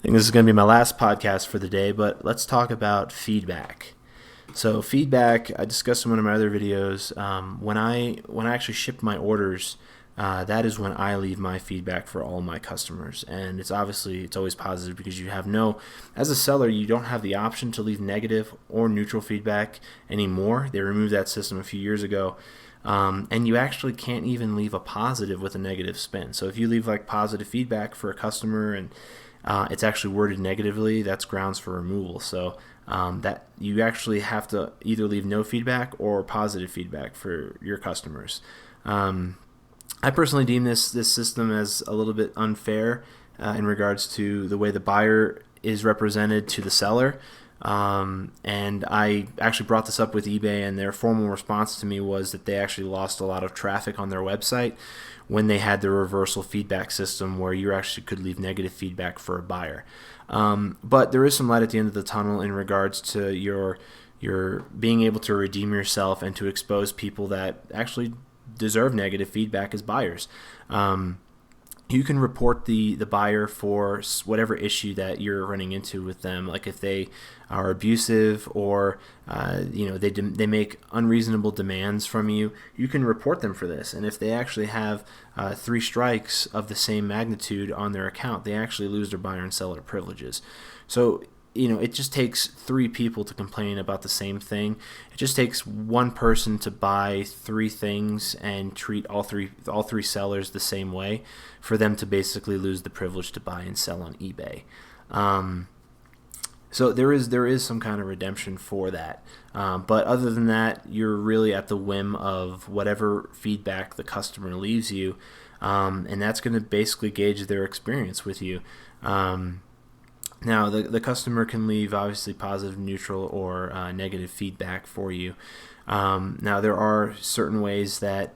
think this is going to be my last podcast for the day, but let's talk about feedback. So feedback, I discussed in one of my other videos. When I actually ship my orders, that is when I leave my feedback for all my customers, and it's always positive because as a seller, you don't have the option to leave negative or neutral feedback anymore. They removed that system a few years ago. And you actually can't even leave a positive with a negative spin. So if you leave like positive feedback for a customer and it's actually worded negatively, that's grounds for removal. So that you actually have to either leave no feedback or positive feedback for your customers. I personally deem this system as a little bit unfair in regards to the way the buyer is represented to the seller. And I actually brought this up with eBay, and their formal response to me was that they actually lost a lot of traffic on their website when they had the reversal feedback system where you actually could leave negative feedback for a buyer. But there is some light at the end of the tunnel in regards to your being able to redeem yourself and to expose people that actually deserve negative feedback as buyers. You can report the buyer for whatever issue that you're running into with them, like if they are abusive or they make unreasonable demands from you. You can report them for this, and if they actually have 3 strikes of the same magnitude on their account, they actually lose their buyer and seller privileges. So it just takes 3 people to complain about the same thing. It just takes one person to buy 3 things and treat all three sellers the same way for them to basically lose the privilege to buy and sell on eBay. So there is some kind of redemption for that. But other than that, you're really at the whim of whatever feedback the customer leaves you, and that's going to basically gauge their experience with you. Now, the customer can leave obviously positive, neutral, or negative feedback for you. Now, there are certain ways that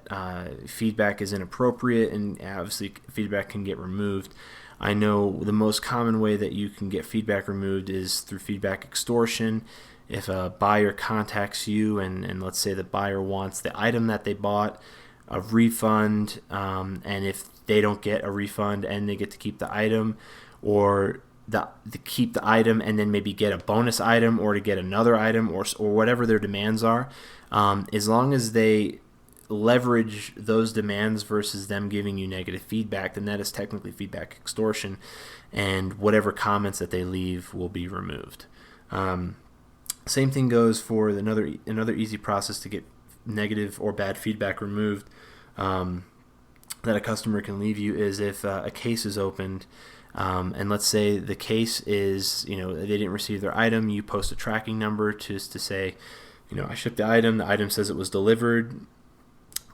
feedback is inappropriate, and obviously feedback can get removed. I know the most common way that you can get feedback removed is through feedback extortion. If a buyer contacts you and let's say the buyer wants the item that they bought, a refund, and if they don't get a refund and they get to keep the item, or to keep the item and then maybe get a bonus item or to get another item or whatever their demands are, as long as they leverage those demands versus them giving you negative feedback, then that is technically feedback extortion, and whatever comments that they leave will be removed. Same thing goes for another easy process to get negative or bad feedback removed that a customer can leave you is if a case is opened. And let's say the case is, they didn't receive their item. You post a tracking number to say, I shipped the item says it was delivered.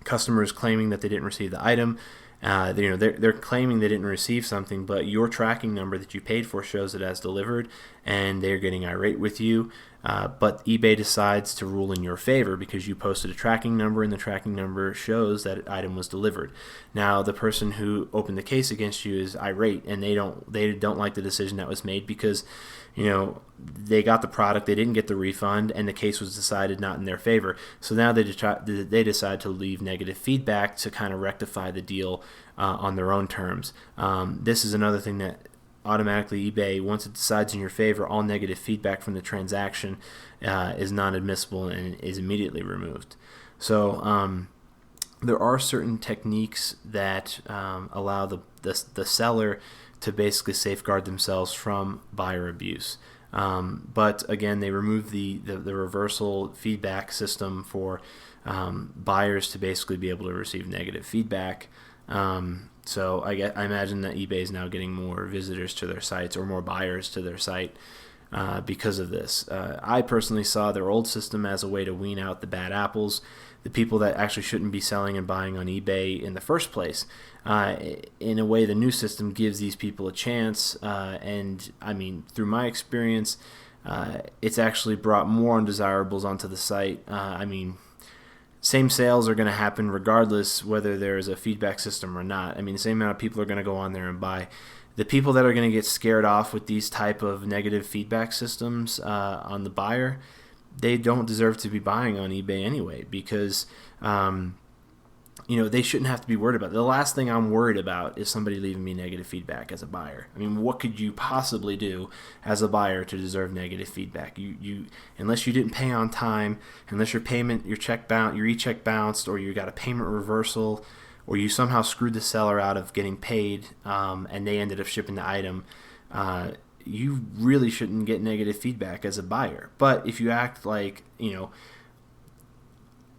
Customer is claiming that they didn't receive the item. They're claiming they didn't receive something, but your tracking number that you paid for shows it as delivered, and they're getting irate with you. But eBay decides to rule in your favor because you posted a tracking number, and the tracking number shows that item was delivered. Now, the person who opened the case against you is irate, and they don't like the decision that was made because they got the product, they didn't get the refund, and the case was decided not in their favor. So now they decide to leave negative feedback to kind of rectify the deal on their own terms. This is another thing that automatically eBay, once it decides in your favor, all negative feedback from the transaction is non-admissible and is immediately removed. So there are certain techniques that allow the seller to basically safeguard themselves from buyer abuse. But again, they remove the reversal feedback system for buyers to basically be able to receive negative feedback. So I imagine that eBay is now getting more visitors to their sites or more buyers to their site because of this. I personally saw their old system as a way to wean out the bad apples, the people that actually shouldn't be selling and buying on eBay in the first place. In a way, the new system gives these people a chance, and I mean, through my experience, it's actually brought more undesirables onto the site. Same sales are going to happen regardless whether there's a feedback system or not. I mean, the same amount of people are going to go on there and buy. The people that are going to get scared off with these type of negative feedback systems on the buyer, they don't deserve to be buying on eBay anyway, because they shouldn't have to be worried about it. The last thing I'm worried about is somebody leaving me negative feedback as a buyer. I mean, what could you possibly do as a buyer to deserve negative feedback? You unless you didn't pay on time, unless your e-check bounced, or you got a payment reversal, or you somehow screwed the seller out of getting paid, and they ended up shipping the item, you really shouldn't get negative feedback as a buyer. But if you act like,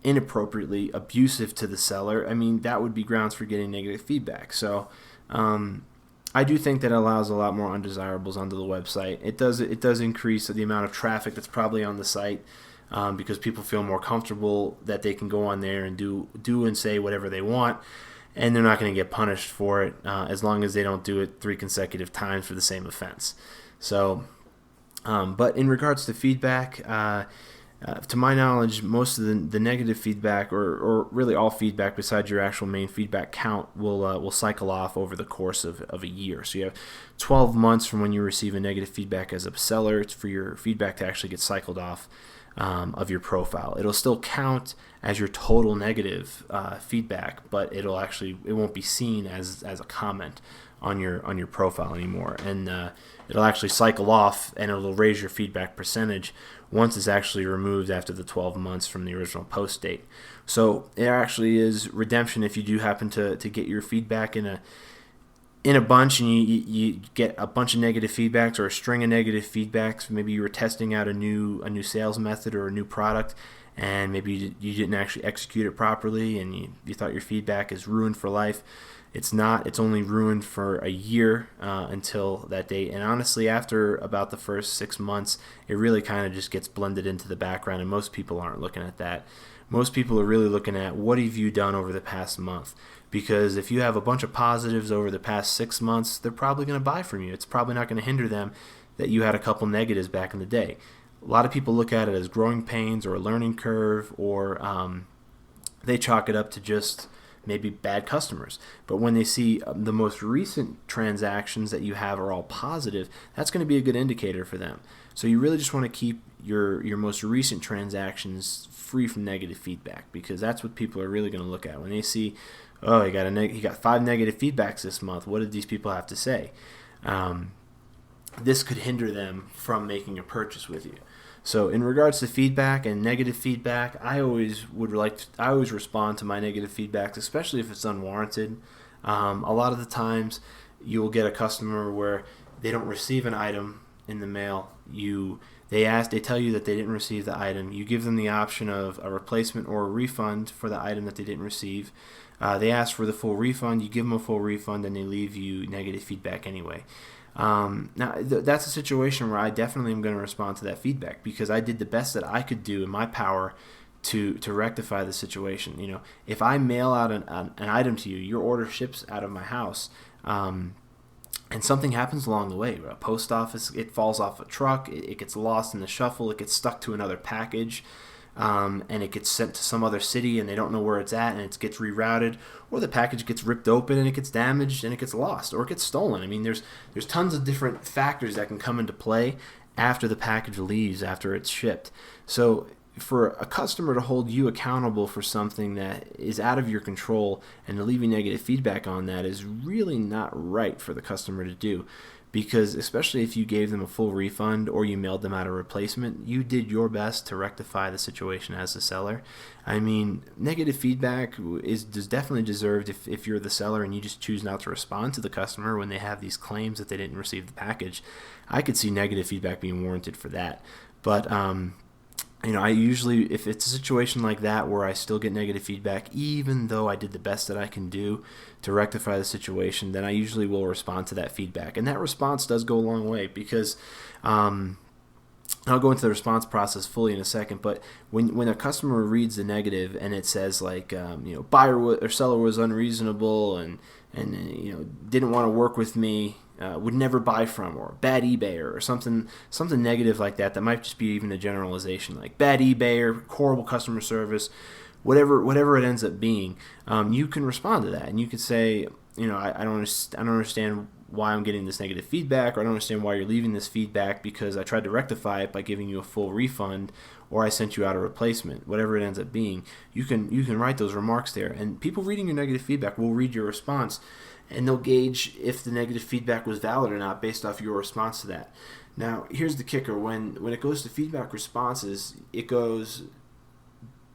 inappropriately abusive to the seller, I mean, that would be grounds for getting negative feedback. So I do think that it allows a lot more undesirables onto the website. It does increase the amount of traffic that's probably on the site, because people feel more comfortable that they can go on there and do and say whatever they want, and they're not going to get punished for it, as long as they don't do it 3 consecutive times for the same offense. So, but in regards to feedback, to my knowledge, most of the negative feedback, or really all feedback besides your actual main feedback count, will cycle off over the course of a year. So you have 12 months from when you receive a negative feedback as a seller for your feedback to actually get cycled off of your profile. It'll still count as your total negative feedback, but it won't be seen as a comment on your profile anymore, and it'll actually cycle off, and it'll raise your feedback percentage once it's actually removed after the 12 months from the original post date. So it actually is redemption if you do happen to get your feedback in a bunch, and you get a bunch of negative feedbacks or a string of negative feedbacks. Maybe you were testing out a new sales method or a new product, and maybe you didn't actually execute it properly, and you thought your feedback is ruined for life. It's not. It's only ruined for a year until that date. And honestly, after about the first 6 months, it really kind of just gets blended into the background, and most people aren't looking at that. Most people are really looking at, what have you done over the past month? Because if you have a bunch of positives over the past 6 months, they're probably going to buy from you. It's probably not going to hinder them that you had a couple negatives back in the day. A lot of people look at it as growing pains or a learning curve, or they chalk it up to just maybe bad customers. But when they see the most recent transactions that you have are all positive, that's going to be a good indicator for them. So you really just want to keep your most recent transactions free from negative feedback, because that's what people are really going to look at when they see, oh, he got 5 negative feedbacks this month. What did these people have to say? This could hinder them from making a purchase with you. So in regards to feedback and negative feedback, I always respond to my negative feedbacks, especially if it's unwarranted. A lot of the times you will get a customer where they don't receive an item in the mail. They tell you that they didn't receive the item. You give them the option of a replacement or a refund for the item that they didn't receive. They ask for the full refund. You give them a full refund, and they leave you negative feedback anyway. Now, that's a situation where I definitely am going to respond to that feedback, because I did the best that I could do in my power to rectify the situation. If I mail out an item to you, your order ships out of my house, and something happens along the way. A post office, it falls off a truck, it gets lost in the shuffle, it gets stuck to another package, and it gets sent to some other city, and they don't know where it's at, and it gets rerouted, or the package gets ripped open and it gets damaged and it gets lost, or it gets stolen. I mean, there's tons of different factors that can come into play after the package leaves, after it's shipped. So for a customer to hold you accountable for something that is out of your control and to leave you negative feedback on that is really not right for the customer to do. Because especially if you gave them a full refund or you mailed them out a replacement, you did your best to rectify the situation as the seller. I mean, negative feedback is definitely deserved if you're the seller and you just choose not to respond to the customer when they have these claims that they didn't receive the package. I could see negative feedback being warranted for that. But I usually, if it's a situation like that where I still get negative feedback, even though I did the best that I can do to rectify the situation, then I usually will respond to that feedback. And that response does go a long way, because I'll go into the response process fully in a second, but when a customer reads the negative and it says like, buyer or seller was unreasonable and didn't want to work with me, would never buy from, or bad eBayer, or something negative like that might just be even a generalization, like bad eBayer, horrible customer service, whatever it ends up being, you can respond to that, and you can say, I don't understand why I'm getting this negative feedback, or I don't understand why you're leaving this feedback, because I tried to rectify it by giving you a full refund, or I sent you out a replacement, whatever it ends up being. You can write those remarks there, and people reading your negative feedback will read your response, and they'll gauge if the negative feedback was valid or not based off your response to that. Now, here's the kicker. When it goes to feedback responses, it goes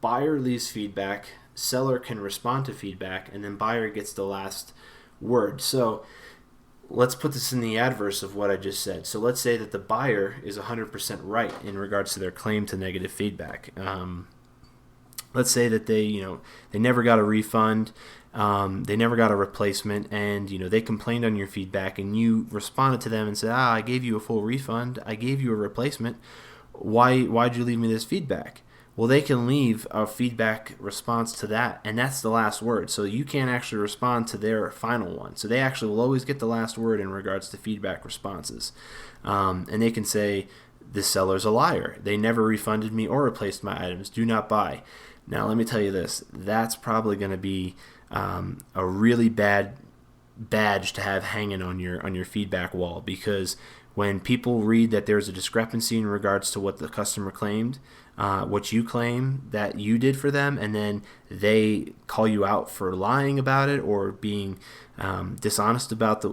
buyer leaves feedback, seller can respond to feedback, and then buyer gets the last word. So let's put this in the adverse of what I just said. So let's say that the buyer is 100% right in regards to their claim to negative feedback. Let's say that they never got a refund, they never got a replacement, and they complained on your feedback, and you responded to them and said, I gave you a full refund, I gave you a replacement. Why'd you leave me this feedback? Well, they can leave a feedback response to that, and that's the last word. So you can't actually respond to their final one. So they actually will always get the last word in regards to feedback responses. And they can say, this seller's a liar. They never refunded me or replaced my items. Do not buy. Now, let me tell you this. That's probably going to be a really bad badge to have hanging on your feedback wall, because when people read that there's a discrepancy in regards to what the customer claimed, what you claim that you did for them, and then they call you out for lying about it or being dishonest about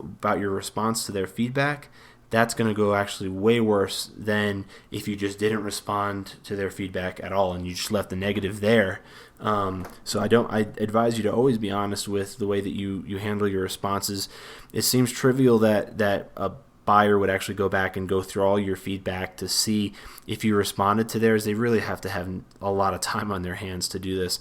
your response to their feedback, that's going to go actually way worse than if you just didn't respond to their feedback at all and you just left the negative there. So I advise you to always be honest with the way that you handle your responses. It seems trivial that a buyer would actually go back and go through all your feedback to see if you responded to theirs. They really have to have a lot of time on their hands to do this.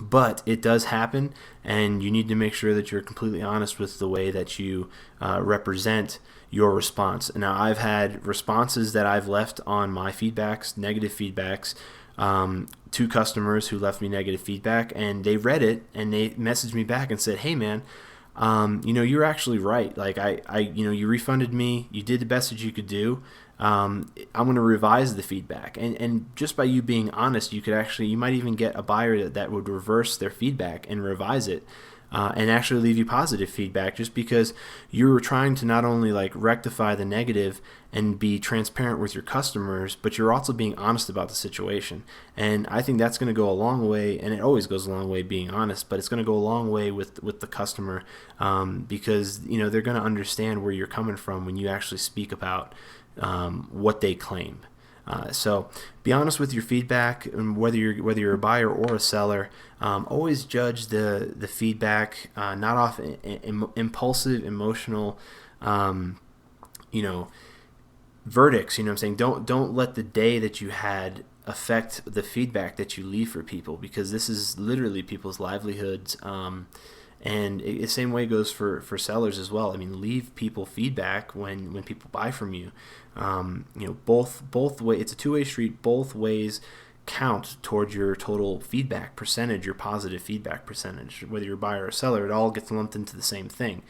But it does happen, and you need to make sure that you're completely honest with the way that you represent your response. Now, I've had responses that I've left on my feedbacks, negative feedbacks, to customers who left me negative feedback, and they read it and they messaged me back and said, hey man, you're actually right. Like you refunded me. You did the best that you could do. I'm going to revise the feedback. And just by you being honest, you might even get a buyer that would reverse their feedback and revise it, and actually leave you positive feedback, just because you were trying to not only rectify the negative and be transparent with your customers, but you're also being honest about the situation. And I think that's going to go a long way, and it always goes a long way being honest, but it's going to go a long way with the customer, because they're going to understand where you're coming from when you actually speak about what they claim. So be honest with your feedback, and whether you're a buyer or a seller, always judge the feedback not off impulsive, emotional, verdicts. You know what I'm saying? Don't let the day that you had affect the feedback that you leave for people, because this is literally people's livelihoods. And the same way goes for sellers as well. I mean, leave people feedback when people buy from you. Both ways. It's a two-way street. Both ways count towards your total feedback percentage, your positive feedback percentage. Whether you're a buyer or seller, it all gets lumped into the same thing.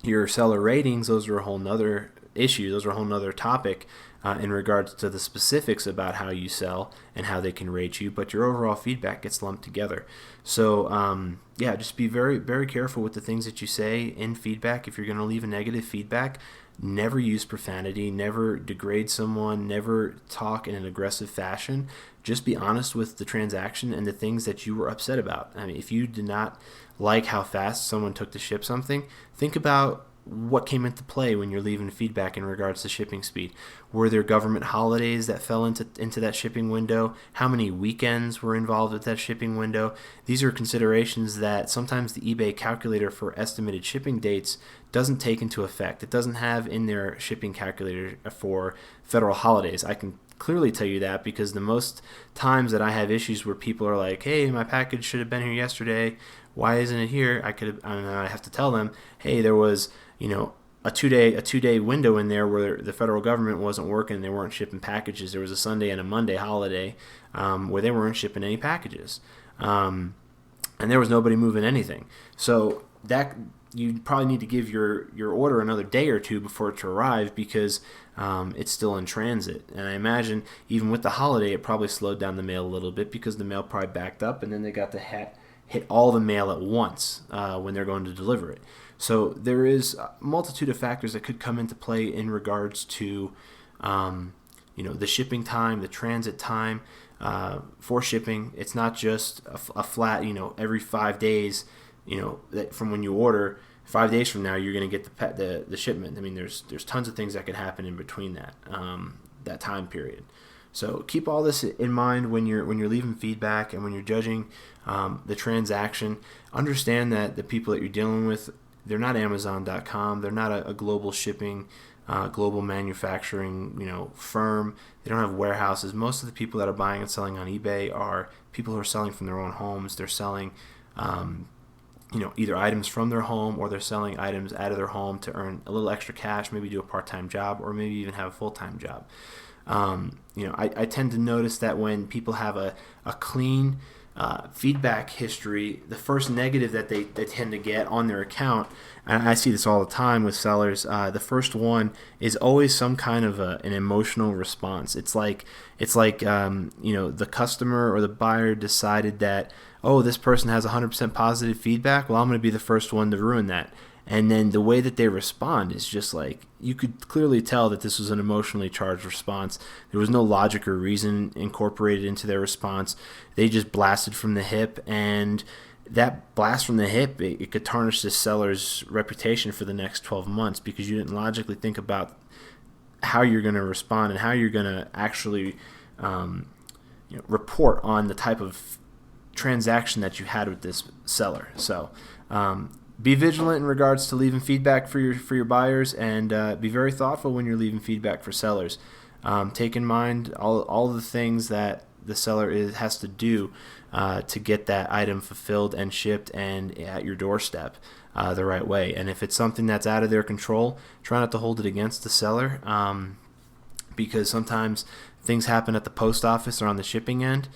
Your seller ratings, those are a whole nother issue. Those are a whole nother topic in regards to the specifics about how you sell and how they can rate you, but your overall feedback gets lumped together. So just be very, very careful with the things that you say in feedback. If you're going to leave a negative feedback, never use profanity, never degrade someone, never talk in an aggressive fashion. Just be honest with the transaction and the things that you were upset about. I mean, if you did not like how fast someone took to ship something, think about what came into play when you're leaving feedback in regards to shipping speed. Were there government holidays that fell into that shipping window? How many weekends were involved with that shipping window? These are considerations that sometimes the eBay calculator for estimated shipping dates doesn't take into effect. It doesn't have in their shipping calculator for federal holidays. I can clearly tell you that, because the most times that I have issues where people are like, hey, my package should have been here yesterday, why isn't it here? I have to tell them, hey, there was a two-day window in there where the federal government wasn't working. They weren't shipping packages. There was a Sunday and a Monday holiday where they weren't shipping any packages, and there was nobody moving anything. So that you probably need to give your order another day or two before it to arrive, because it's still in transit. And I imagine even with the holiday, it probably slowed down the mail a little bit, because the mail probably backed up, and then they got the hit all the mail at once when they're going to deliver it. So there is a multitude of factors that could come into play in regards to the shipping time, the transit time for shipping. It's not just a flat, every 5 days, that from when you order, 5 days from now you're going to get the shipment. I mean, there's tons of things that could happen in between that time period. So keep all this in mind when you're leaving feedback and when you're judging the transaction. Understand that the people that you're dealing with, they're not Amazon.com. They're not a global shipping, global manufacturing, firm. They don't have warehouses. Most of the people that are buying and selling on eBay are people who are selling from their own homes. They're selling, either items from their home, or they're selling items out of their home to earn a little extra cash, maybe do a part-time job, or maybe even have a full-time job. I tend to notice that when people have a clean feedback history, the first negative that they tend to get on their account, and I see this all the time with sellers, the first one is always some kind of an emotional response. It's like the customer or the buyer decided that, oh, this person has 100% positive feedback, well, I'm going to be the first one to ruin that. And then the way that they respond is just like, you could clearly tell that this was an emotionally charged response. There was no logic or reason incorporated into their response. They just blasted from the hip, and that blast from the hip, it could tarnish the seller's reputation for the next 12 months because you didn't logically think about how you're going to respond and how you're going to actually report on the type of transaction that you had with this seller. So be vigilant in regards to leaving feedback for your buyers, and be very thoughtful when you're leaving feedback for sellers. Take in mind all the things that the seller has to do to get that item fulfilled and shipped and at your doorstep the right way. And if it's something that's out of their control, try not to hold it against the seller, because sometimes things happen at the post office or on the shipping end.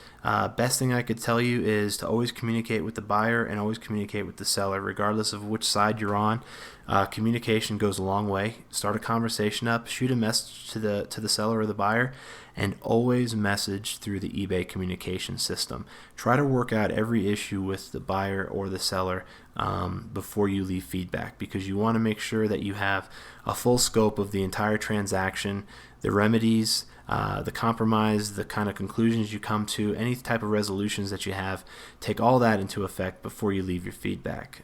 Best thing I could tell you is to always communicate with the buyer and always communicate with the seller, regardless of which side you're on. Communication goes a long way. Start a conversation up, shoot a message to the seller or the buyer, and always message through the eBay communication system. Try to work out every issue with the buyer or the seller before you leave feedback, because you want to make sure that you have a full scope of the entire transaction, the remedies, the compromise, the kind of conclusions you come to, any type of resolutions that you have. Take all that into effect before you leave your feedback.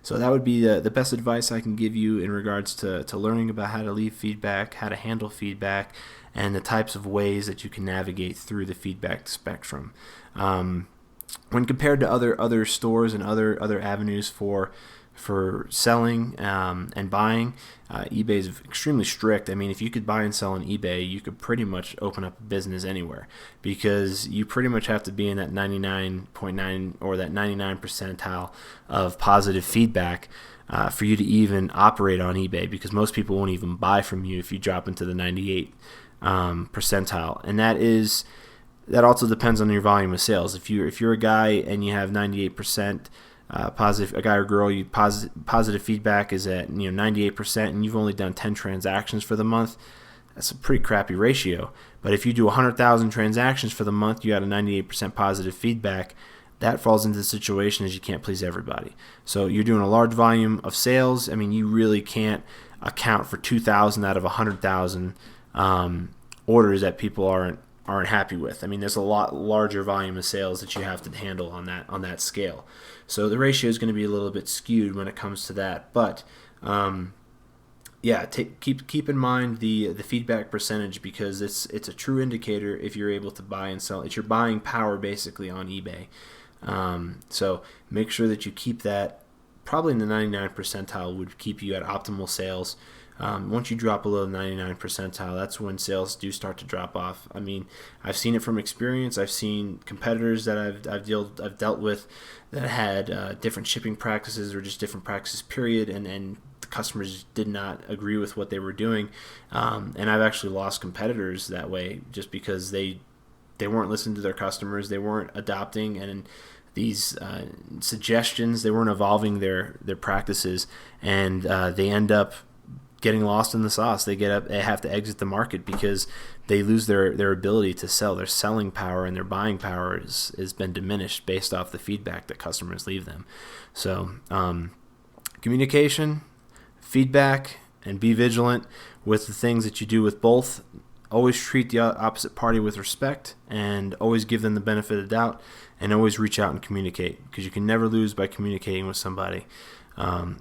So that would be the best advice I can give you in regards to learning about how to leave feedback, how to handle feedback, and the types of ways that you can navigate through the feedback spectrum. When compared to other stores and other avenues for selling and buying, eBay is extremely strict. I mean, if you could buy and sell on eBay, you could pretty much open up a business anywhere, because you pretty much have to be in that 99.9 or that 99 percentile of positive feedback for you to even operate on eBay, because most people won't even buy from you if you drop into the 98 percentile. And that also depends on your volume of sales. If you're a guy and you have 98% positive, a guy or girl, positive feedback is at 98%, and you've only done 10 transactions for the month, that's a pretty crappy ratio. But if you do 100,000 transactions for the month, you got a 98% positive feedback. That falls into the situation as you can't please everybody. So you're doing a large volume of sales. I mean, you really can't account for 2,000 out of 100,000 orders that people aren't happy with. I mean, there's a lot larger volume of sales that you have to handle on that scale. So the ratio is going to be a little bit skewed when it comes to that. But keep in mind the feedback percentage, because it's a true indicator if you're able to buy and sell. It's your buying power basically on eBay. So make sure that you keep that probably in the 99 percentile would keep you at optimal sales. Once you drop below the 99 percentile, that's when sales do start to drop off. I mean, I've seen it from experience. I've seen competitors that I've dealt with that had different shipping practices or just different practices, period, and the customers did not agree with what they were doing. And I've actually lost competitors that way just because they weren't listening to their customers, they weren't adopting, and these suggestions, they weren't evolving their practices, and they end up getting lost in the sauce. They have to exit the market because they lose their ability to sell. Their selling power and their buying power has been diminished based off the feedback that customers leave them. So communication, feedback, and be vigilant with the things that you do with both. Always treat the opposite party with respect, and always give them the benefit of the doubt, and always reach out and communicate, because you can never lose by communicating with somebody.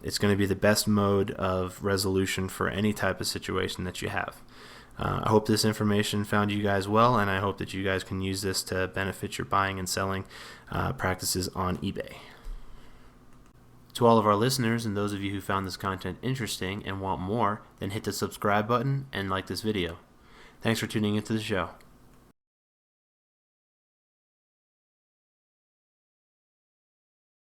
It's going to be the best mode of resolution for any type of situation that you have. I hope this information found you guys well, and I hope that you guys can use this to benefit your buying and selling practices on eBay. To all of our listeners and those of you who found this content interesting and want more, then hit the subscribe button and like this video. Thanks for tuning into the show.